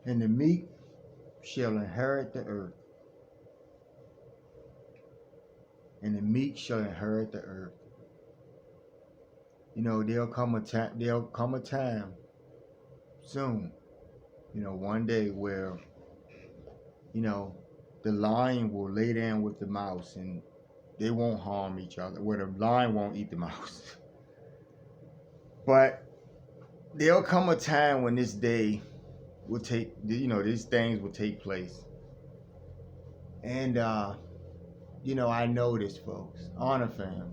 And the meek shall inherit the earth. And the meek shall inherit the earth. You know, there'll come a time soon, one day where, you know, the lion will lay down with the mouse and they won't harm each other. Where the lion won't eat the mouse. But there'll come a time when this day will take, these things will take place. And, I know this, folks. Honor fam.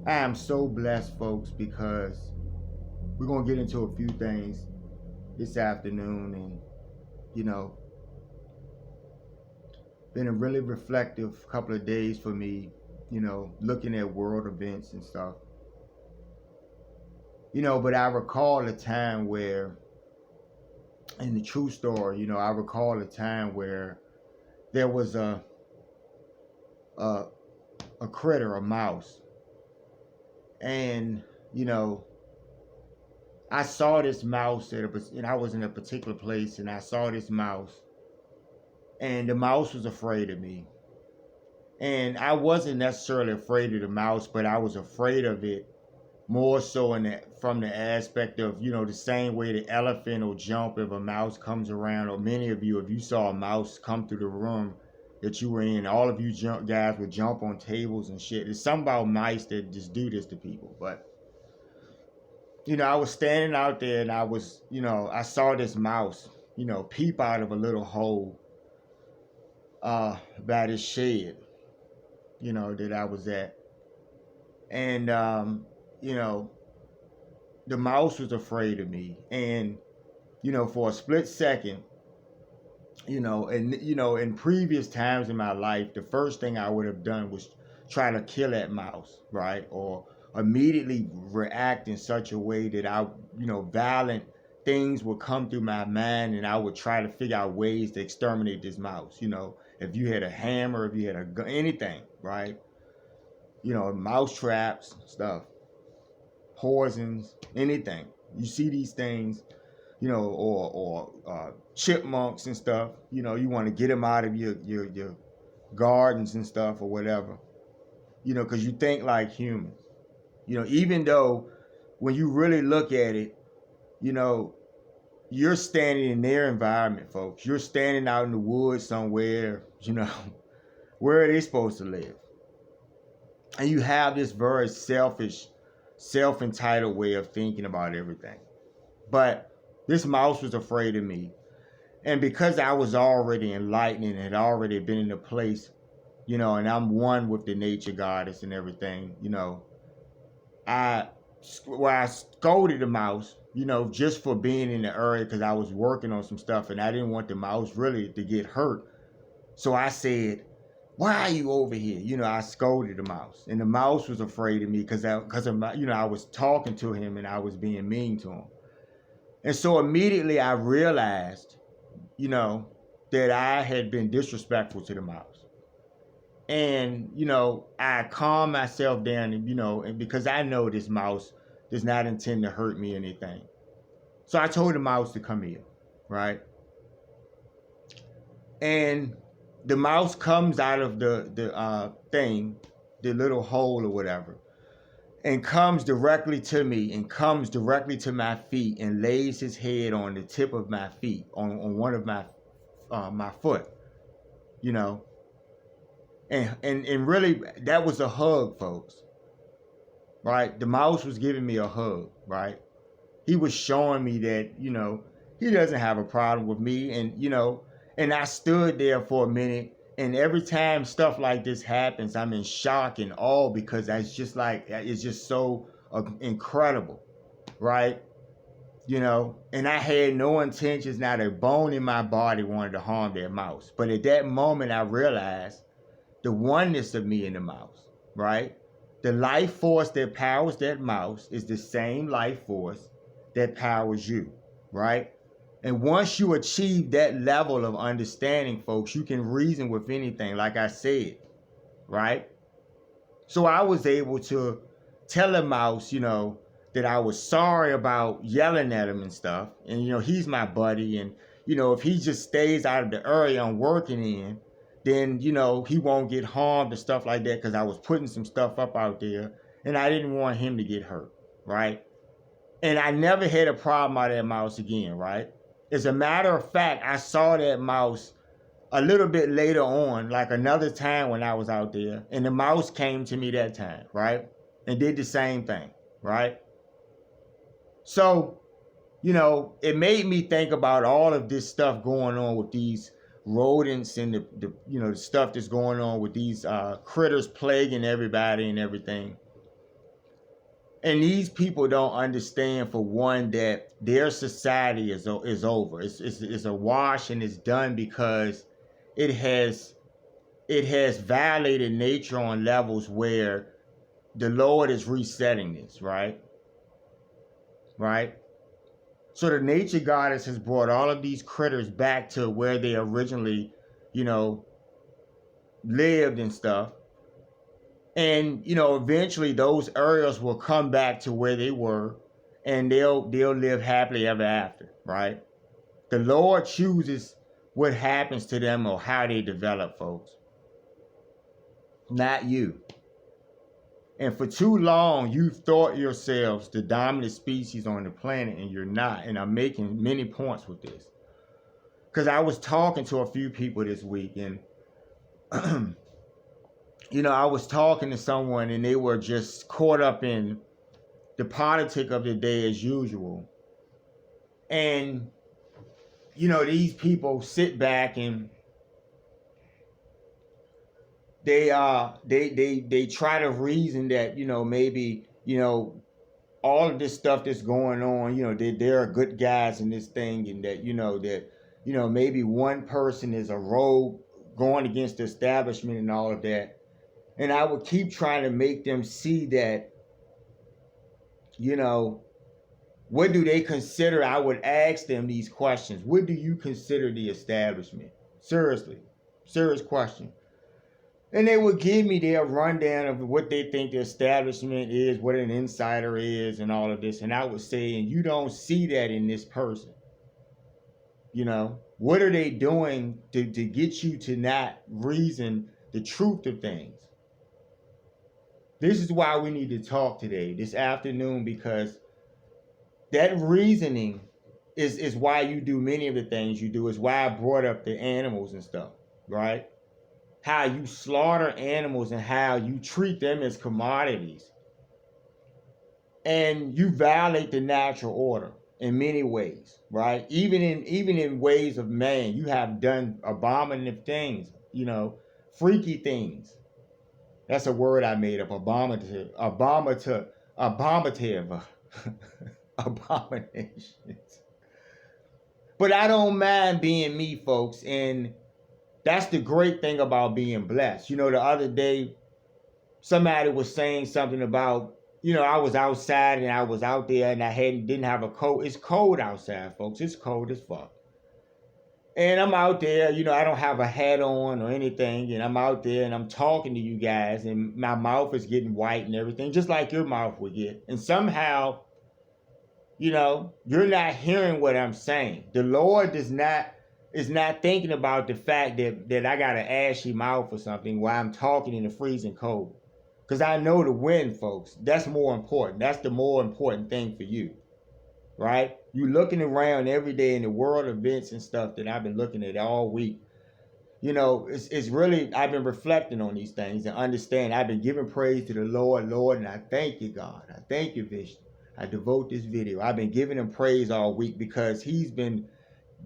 I am so blessed, folks, because we're going to get into a few things this afternoon. And, you know, been a really reflective couple of days for me, looking at world events and stuff. But I recall a time where, in the true story, I recall a time where there was a critter, a mouse, and I saw this mouse and I was in a particular place, and I saw this mouse, and the mouse was afraid of me, and I wasn't necessarily afraid of the mouse, but I was afraid of it more so from the aspect of, the same way the elephant will jump if a mouse comes around, or many of you, if you saw a mouse come through the room that you were in, all of you guys would jump on tables and shit. There's something about mice that just do this to people. But, I was standing out there, and I saw this mouse, peep out of a little hole by this shed, that I was at. And, the mouse was afraid of me. And, for a split second, in previous times in my life, the first thing I would have done was try to kill that mouse, right? Or immediately react in such a way that violent things would come through my mind, and I would try to figure out ways to exterminate this mouse. If you had a hammer, if you had a gun, anything, right? Mouse traps, stuff, poisons, anything. You see these things, or chipmunks and stuff. You want to get them out of your gardens and stuff or whatever. Because you think like humans. Even though when you really look at it, you're standing in their environment, folks. You're standing out in the woods somewhere, where are they supposed to live? And you have this very selfish, self-entitled way of thinking about everything. But this mouse was afraid of me. And because I was already enlightened and had already been in a place, and I'm one with the nature goddess and everything, I scolded the mouse, just for being in the area, because I was working on some stuff and I didn't want the mouse really to get hurt. So I said, "Why are you over here?" I scolded the mouse, and the mouse was afraid of me because I was talking to him and I was being mean to him. And so immediately I realized, that I had been disrespectful to the mouse. And, I calmed myself down, and because I know this mouse does not intend to hurt me or anything. So I told the mouse to come here, right? And the mouse comes out of the thing, the little hole or whatever, and comes directly to me and comes directly to my feet and lays his head on the tip of my feet, on one of my foot, and really that was a hug, folks, right? The mouse was giving me a hug, right? He was showing me that, he doesn't have a problem with me. And I stood there for a minute, and every time stuff like this happens, I'm in shock and awe, because it's just so incredible, right? And I had no intentions, not a bone in my body wanted to harm that mouse. But at that moment, I realized the oneness of me and the mouse, right? The life force that powers that mouse is the same life force that powers you, right? And once you achieve that level of understanding, folks, you can reason with anything, like I said, right? So I was able to tell a mouse, that I was sorry about yelling at him and stuff. And, he's my buddy. And, if he just stays out of the area I'm working in, then, he won't get harmed and stuff like that because I was putting some stuff up out there and I didn't want him to get hurt, right? And I never had a problem out of that mouse again, right? As a matter of fact, I saw that mouse a little bit later on, like another time when I was out there, and the mouse came to me that time, right? And did the same thing, right? So, it made me think about all of this stuff going on with these rodents and the stuff that's going on with these critters plaguing everybody and everything. And these people don't understand, for one, that their society is over. It's a wash, and it's done because it has violated nature on levels where the Lord is resetting this, right? Right? So the nature goddess has brought all of these critters back to where they originally, lived and stuff. And, eventually those areas will come back to where they were, and they'll live happily ever after, right? The Lord chooses what happens to them or how they develop, folks. Not you. And for too long, you've thought yourselves the dominant species on the planet, and you're not. And I'm making many points with this. Because I was talking to a few people this week, and, I was talking to someone, and they were just caught up in the politic of the day as usual. And, these people sit back and they try to reason that, maybe, all of this stuff that's going on, there are good guys in this thing, and that, maybe one person is a rogue going against the establishment and all of that. And I would keep trying to make them see that, what do they consider? I would ask them these questions. What do you consider the establishment? Seriously, serious question. And they would give me their rundown of what they think the establishment is, what an insider is, and all of this. And I would say, and you don't see that in this person. What are they doing to get you to not reason the truth of things? This is why we need to talk today, this afternoon, because that reasoning is why you do many of the things you do. Is why I brought up the animals and stuff, right? How you slaughter animals and how you treat them as commodities. And you violate the natural order in many ways, right? Even in ways of man, you have done abominative things, freaky things. That's a word I made up, abominative, abominations. But I don't mind being me, folks, and that's the great thing about being blessed. The other day, somebody was saying something about, I was outside and I was out there and I didn't have a coat. It's cold outside, folks. It's cold as fuck. And I'm out there, I don't have a hat on or anything, and I'm out there and I'm talking to you guys, and my mouth is getting white and everything, just like your mouth would get. And somehow, you're not hearing what I'm saying. The Lord is not thinking about the fact that I got an ashy mouth or something while I'm talking in the freezing cold. Because I know the wind, folks. That's more important. That's the more important thing for you. Right? You looking around every day in the world events and stuff that I've been looking at all week. It's really, I've been reflecting on these things and understand. I've been giving praise to the Lord, and I thank you, God. I thank you, Vishnu. I devote this video. I've been giving him praise all week because he's been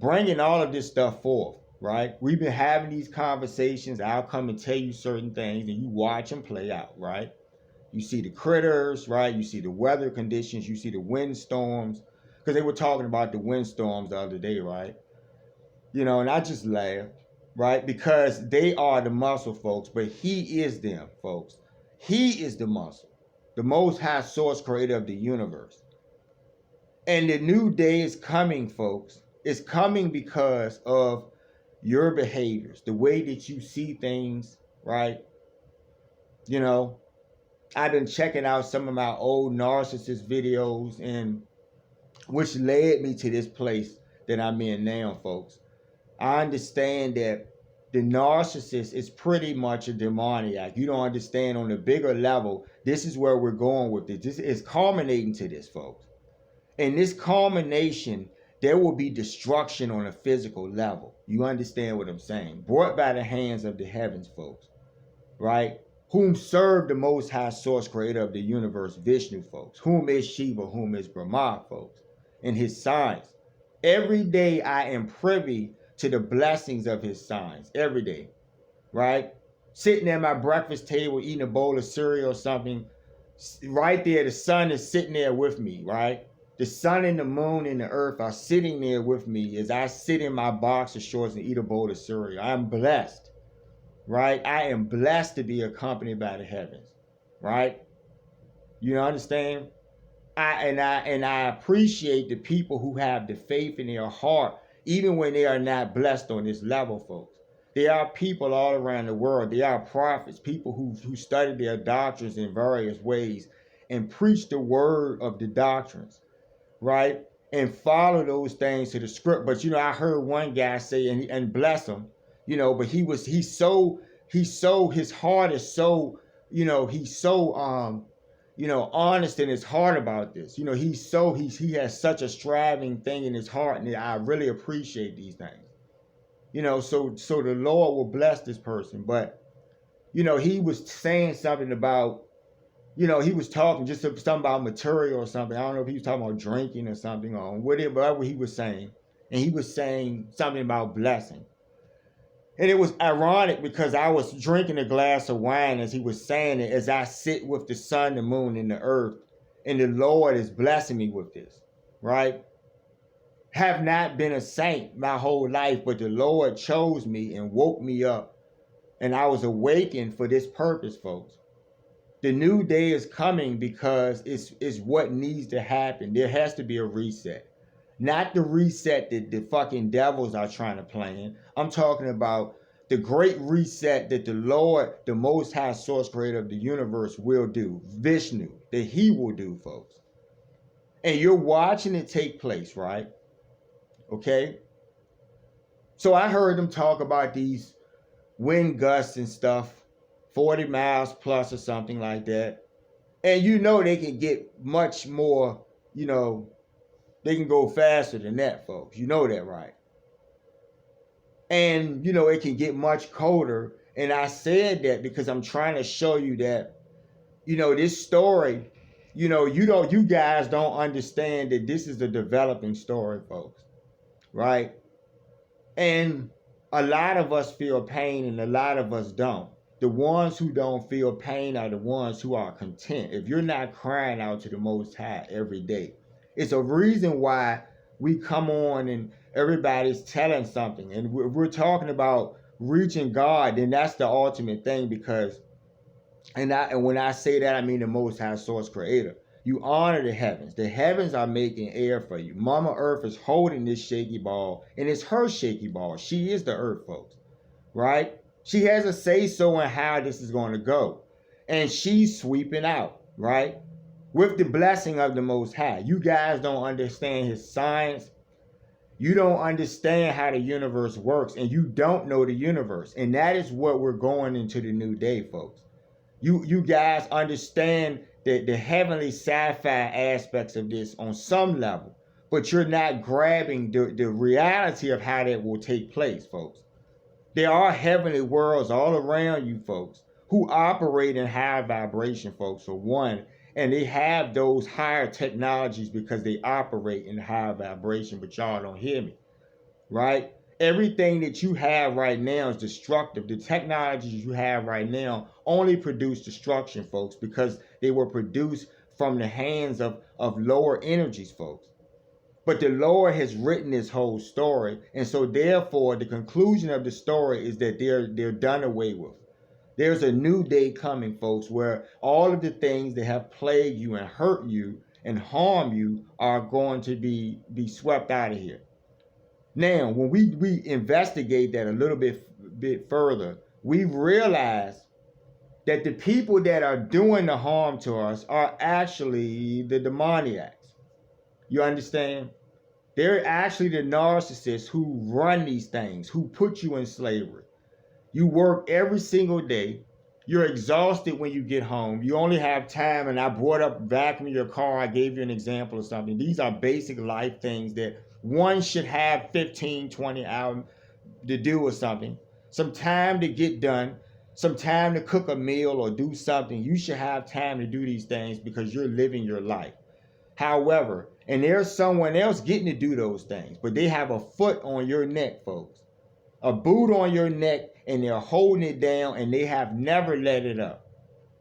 bringing all of this stuff forth, right? We've been having these conversations. I'll come and tell you certain things, and you watch them play out, right? You see the critters, right? You see the weather conditions. You see the windstorms. Because they were talking about the windstorms the other day, right? And I just laugh, right? Because they are the muscle, folks, but he is them, folks. He is the muscle, the most high source creator of the universe. And the new day is coming, folks. It's coming because of your behaviors, the way that you see things, right? I've been checking out some of my old narcissist videos, and which led me to this place that I'm in now, folks. I understand that the narcissist is pretty much a demoniac. You don't understand on a bigger level. This is where we're going with this. This is culminating to this, folks. In this culmination, there will be destruction on a physical level. You understand what I'm saying? Brought by the hands of the heavens, folks. Right? Whom serve the most high source creator of the universe, Vishnu, folks. Whom is Shiva, whom is Brahma, folks. And his signs. Every day I am privy to the blessings of his signs. Every day. Right? Sitting at my breakfast table, eating a bowl of cereal or something. Right there, the sun is sitting there with me, right? The sun and the moon and the earth are sitting there with me as I sit in my boxer shorts and eat a bowl of cereal. I'm blessed. Right? I am blessed to be accompanied by the heavens. Right? You understand? I appreciate the people who have the faith in their heart, even when they are not blessed on this level, folks. There are people all around the world. There are prophets, people who study their doctrines in various ways and preach the word of the doctrines, right? And follow those things to the script. But I heard one guy say, and bless him, but his heart is so, he's so honest in his heart about this. He has such a striving thing in his heart, and I really appreciate these things. So the Lord will bless this person. But he was saying something about, he was talking just something about material or something. I don't know if he was talking about drinking or something or whatever he was saying. And he was saying something about blessing. And it was ironic because I was drinking a glass of wine as he was saying it, as I sit with the sun, the moon, and the earth. And the Lord is blessing me with this, right? Have not been a saint my whole life, but the Lord chose me and woke me up. And I was awakened for this purpose, folks. The new day is coming because it's what needs to happen. There has to be a reset. Not the reset that the fucking devils are trying to plan. I'm talking about the great reset that the Lord, the most high source creator of the universe, will do. Vishnu, that he will do, folks. And you're watching it take place, right? Okay? So I heard them talk about these wind gusts and stuff. 40 miles plus or something like that. And they can get much more, they can go faster than that, folks. You know that, right? And, it can get much colder. And I said that because I'm trying to show you that, this story, you guys don't understand that this is a developing story, folks. Right? And a lot of us feel pain and a lot of us don't. The ones who don't feel pain are the ones who are content. If you're not crying out to the Most High every day, it's a reason why we come on and everybody's telling something. And we're talking about reaching God, then that's the ultimate thing because, and when I say that, I mean the Most High Source Creator. You honor the heavens. The heavens are making air for you. Mama Earth is holding this shaky ball, and it's her shaky ball. She is the Earth, folks. Right? She has a say-so in how this is going to go. And she's sweeping out, right? With the blessing of the Most High. You guys don't understand his science. You don't understand how the universe works. And you don't know the universe. And that is what we're going into the new day, folks. You guys understand the heavenly sci-fi aspects of this on some level. But you're not grabbing the reality of how that will take place, folks. There are heavenly worlds all around you folks who operate in high vibration, folks, for one. And they have those higher technologies because they operate in high vibration, but y'all don't hear me, right? Everything that you have right now is destructive. The technologies you have right now only produce destruction, folks, because they were produced from the hands of lower energies, folks. But the Lord has written this whole story. And so therefore, the conclusion of the story is that they're done away with. There's a new day coming, folks, where all of the things that have plagued you and hurt you and harm you are going to be swept out of here. Now, when we investigate that a little bit further, we realize that the people that are doing the harm to us are actually the demoniacs. You understand? They're actually the narcissists who run these things, who put you in slavery. You work every single day. You're exhausted when you get home. You only have time, and I brought up vacuuming your car. I gave you an example of something. These are basic life things that one should have 15, 20 hours to do or something. Some time to get done, some time to cook a meal or do something. You should have time to do these things because you're living your life. However, and there's someone else getting to do those things, but they have a foot on your neck, folks. A boot on your neck, and they're holding it down, and they have never let it up.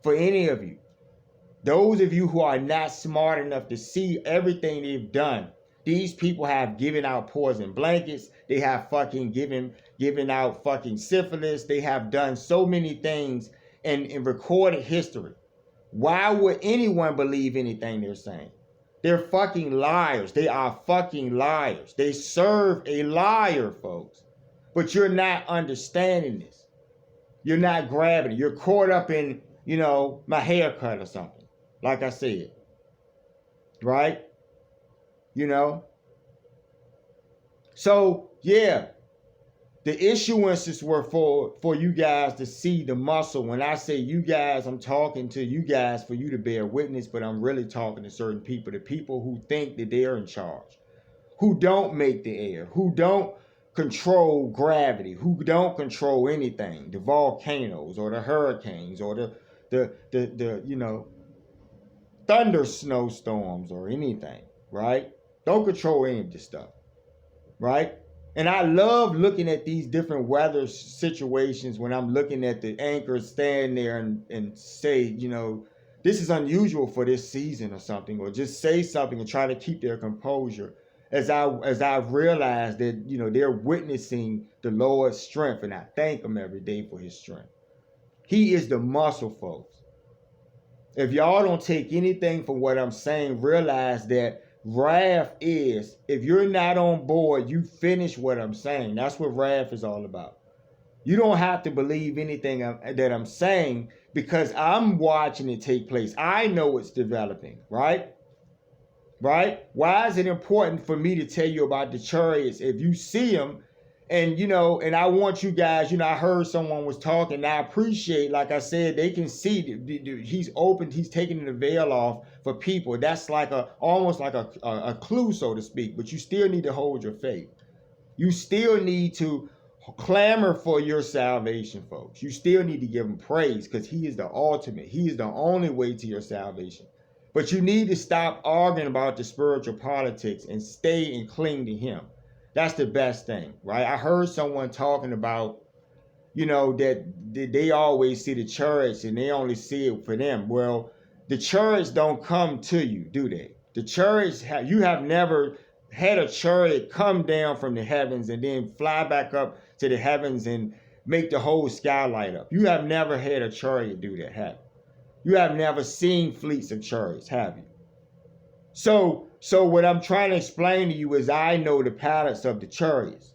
For any of you, those of you who are not smart enough to see everything they've done, these people have given out poison blankets. They have fucking given out fucking syphilis. They have done so many things in recorded history. Why would anyone believe anything they're saying? They're fucking liars. They are fucking liars. They serve a liar, folks. But you're not understanding this. You're not grabbing it. You're caught up in, my haircut or something. Like I said. Right? So, yeah. The issuances were for you guys to see the muscle. When I say you guys, I'm talking to you guys for you to bear witness, but I'm really talking to certain people, the people who think that they're in charge, who don't make the air, who don't control gravity, who don't control anything, the volcanoes or the hurricanes or the thunder snowstorms or anything, right? Don't control any of this stuff, right? And I love looking at these different weather situations when I'm looking at the anchors stand there and say, this is unusual for this season or something, or just say something and try to keep their composure. As I've realized that, they're witnessing the Lord's strength, and I thank him every day for his strength. He is the muscle, folks. If y'all don't take anything from what I'm saying, realize that wrath is, if you're not on board, you finish what I'm saying. That's what wrath is all about. You don't have to believe anything that I'm saying because I'm watching it take place. I know it's developing, right? Right? Why is it important for me to tell you about the chariots? If you see them, and and I want you guys, I heard someone was talking, and I appreciate, like I said, they can see he's opened, he's taking the veil off for people. That's like almost like a clue, so to speak, but you still need to hold your faith. You still need to clamor for your salvation, folks. You still need to give him praise because he is the ultimate. He is the only way to your salvation. But you need to stop arguing about the spiritual politics and stay and cling to him. That's the best thing, right? I heard someone talking about, that they always see the chariots and they only see it for them. Well, the chariots don't come to you, do they? The chariots, you have never had a chariot come down from the heavens and then fly back up to the heavens and make the whole sky light up. You have never had a chariot do that, have you? You have never seen fleets of chariots, have you? So what I'm trying to explain to you is I know the pilots of the chariots,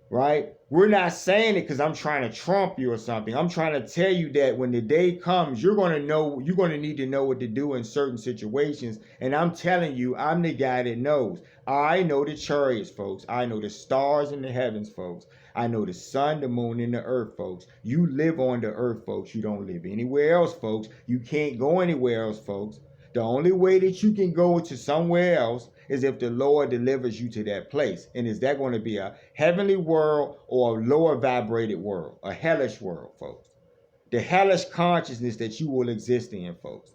right? We're not saying it because I'm trying to trump you or something. I'm trying to tell you that when the day comes, you're going to need to know what to do in certain situations. And I'm telling you, I'm the guy that knows. I know the chariots, folks. I know the stars in the heavens, folks. I know the sun, the moon, and the earth, folks. You live on the earth, folks. You don't live anywhere else, folks. You can't go anywhere else, folks. The only way that you can go to somewhere else is if the Lord delivers you to that place. And is that going to be a heavenly world or a lower vibrated world? A hellish world, folks. The hellish consciousness that you will exist in, folks.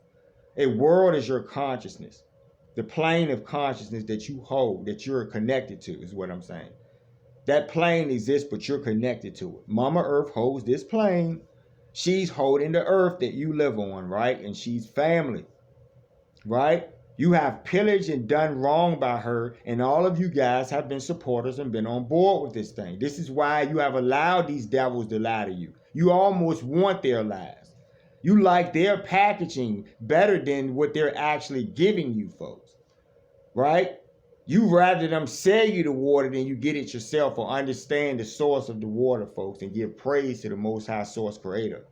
A world is your consciousness. The plane of consciousness that you hold, that you're connected to, is what I'm saying. That plane exists, but you're connected to it. Mama Earth holds this plane. She's holding the earth that you live on, right? And she's family, right? You have pillaged and done wrong by her, and all of you guys have been supporters and been on board with this thing. This is why you have allowed these devils to lie to you. You almost want their lies. You like their packaging better than what they're actually giving you, folks, right? You rather them sell you the water than you get it yourself or understand the source of the water, folks, and give praise to the Most High Source Creator.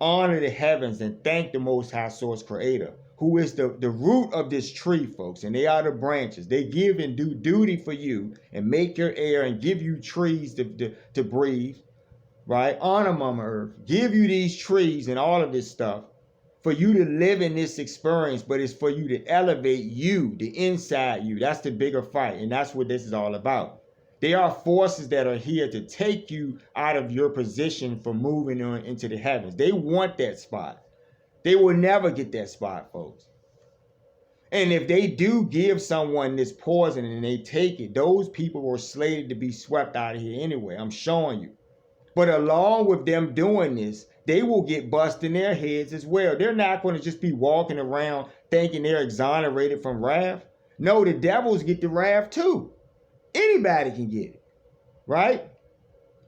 honor the heavens and thank the Most High Source Creator, who is the root of this tree, folks, and they are the branches. They give and do duty for you and make your air and give you trees to breathe, right? Honor Mama Earth. Give you these trees and all of this stuff for you to live in this experience, but it's for you to elevate you, the inside you. That's the bigger fight, and that's what this is all about. There are forces that are here to take you out of your position for moving on into the heavens. They want that spot. They will never get that spot, folks. And if they do give someone this poison and they take it, those people were slated to be swept out of here anyway. I'm showing you. But along with them doing this, they will get bust in their heads as well. They're not going to just be walking around thinking they're exonerated from wrath. No, the devils get the wrath too. Anybody can get it, right?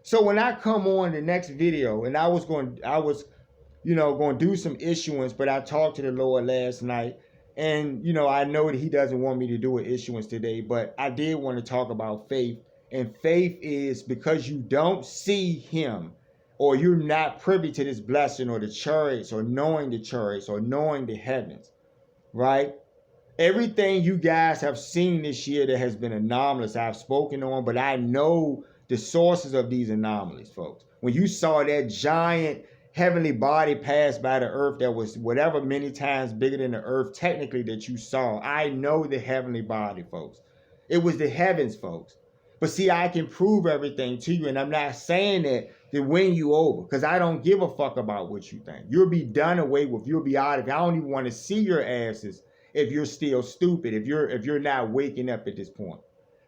So when I come on the next video, and I was going to do some issuance, but I talked to the Lord last night, and I know that He doesn't want me to do an issuance today, but I did want to talk about faith. And faith is because you don't see Him, or you're not privy to this blessing or the chariots or knowing the chariots or knowing the heavens, right? Everything you guys have seen this year that has been anomalous, I've spoken on, but I know the sources of these anomalies, folks. When you saw that giant heavenly body pass by the earth that was whatever many times bigger than the earth technically that you saw, I know the heavenly body, folks. It was the heavens, folks. But see, I can prove everything to you, and I'm not saying that to win you over, because I don't give a fuck about what you think. You'll be done away with. You'll be out of it. I don't even want to see your asses if you're still stupid, if you're not waking up at this point.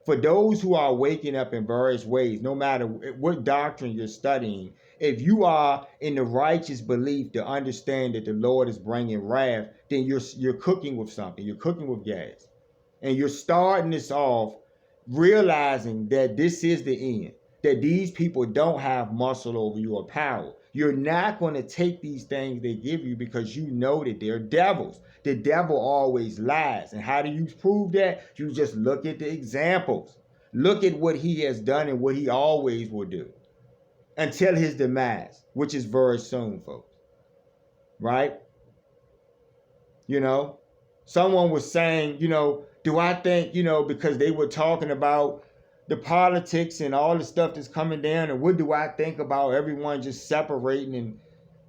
For those who are waking up in various ways, no matter what doctrine you're studying, if you are in the righteous belief to understand that the Lord is bringing wrath, then you're cooking with something. You're cooking with gas. And you're starting this off realizing that this is the end, that these people don't have muscle over you or power. You're not going to take these things they give you because you know that they're devils. The devil always lies. And how do you prove that? You just look at the examples. Look at what he has done and what he always will do until his demise, which is very soon, folks. Right? Someone was saying, do I think, because they were talking about the politics and all the stuff that's coming down, and what do I think about everyone just separating and,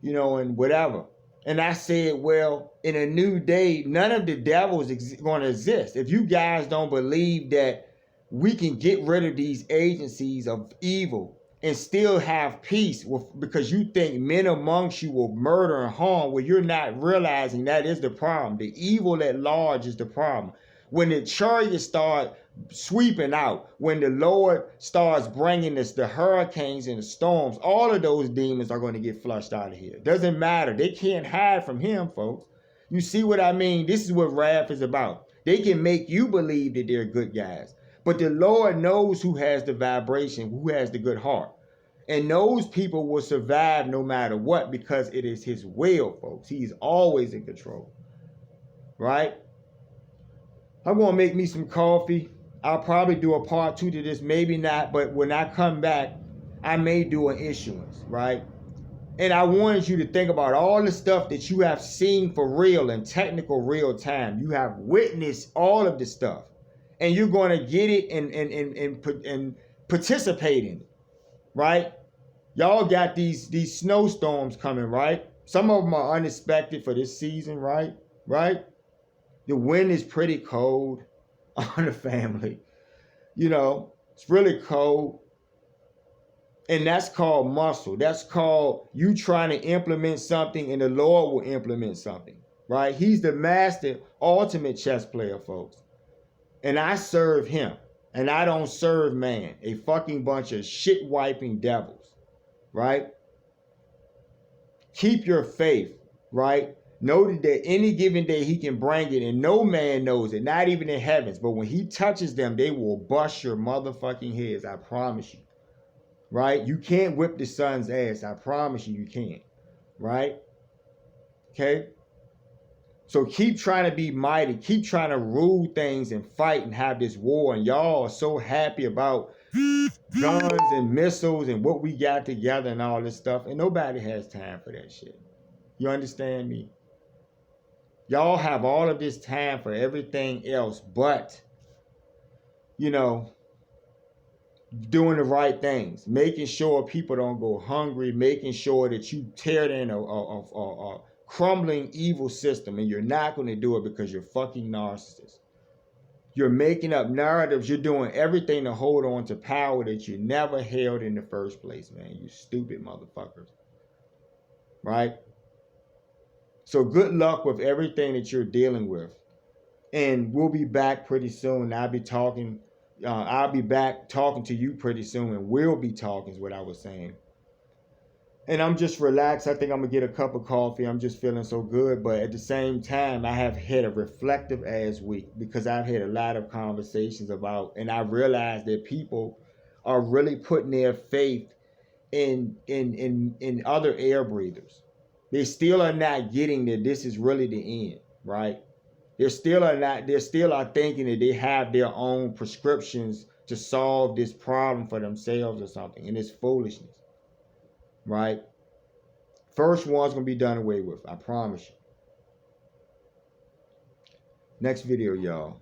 and whatever. And I said, well, in a new day, none of the devils going to exist. If you guys don't believe that we can get rid of these agencies of evil and still have peace because you think men amongst you will murder and harm, well, you're not realizing that is the problem. The evil at large is the problem. When the chariots start sweeping out, when the Lord starts bringing us the hurricanes and the storms, all of those demons are going to get flushed out of here. Doesn't matter. They can't hide from Him, folks. You see what I mean? This is what wrath is about. They can make you believe that they're good guys, but the Lord knows who has the vibration, who has the good heart. And those people will survive no matter what because it is His will, folks. He's always in control. Right? I'm going to make me some coffee. I'll probably do a part 2 to this, maybe not, but when I come back, I may do an issuance, right? And I wanted you to think about all the stuff that you have seen for real in technical real time. You have witnessed all of this stuff, and you're going to get it and participate in it, right? Y'all got these snowstorms coming, right? Some of them are unexpected for this season, right? Right? The wind is pretty cold on the family. It's really cold. And that's called muscle. That's called you trying to implement something and the Lord will implement something, right? He's the master, ultimate chess player, folks. And I serve Him. And I don't serve man, a fucking bunch of shit-wiping devils, right? Keep your faith, right? Know that any given day He can bring it, and no man knows it, not even in heavens. But when He touches them, they will bust your motherfucking heads, I promise you. Right? You can't whip the son's ass, I promise you can't. Right? Okay? So keep trying to be mighty. Keep trying to rule things and fight and have this war. And y'all are so happy about guns and missiles and what we got together and all this stuff. And nobody has time for that shit. You understand me? Y'all have all of this time for everything else but, you know, doing the right things, making sure people don't go hungry, making sure that you tear down a crumbling evil system, and you're not going to do it because you're fucking narcissists. You're making up narratives. You're doing everything to hold on to power that you never held in the first place, man. You stupid motherfuckers. Right? So good luck with everything that you're dealing with. And we'll be back pretty soon. I'll be back talking to you pretty soon, and we'll be talking is what I was saying. And I'm just relaxed. I think I'm gonna get a cup of coffee. I'm just feeling so good. But at the same time, I have had a reflective ass week because I've had a lot of conversations about, and I realized that people are really putting their faith in other air breathers. They still are not getting that this is really the end, right? They still are thinking that they have their own prescriptions to solve this problem for themselves or something, and it's foolishness, right? First one's gonna be done away with, I promise you. Next video, y'all.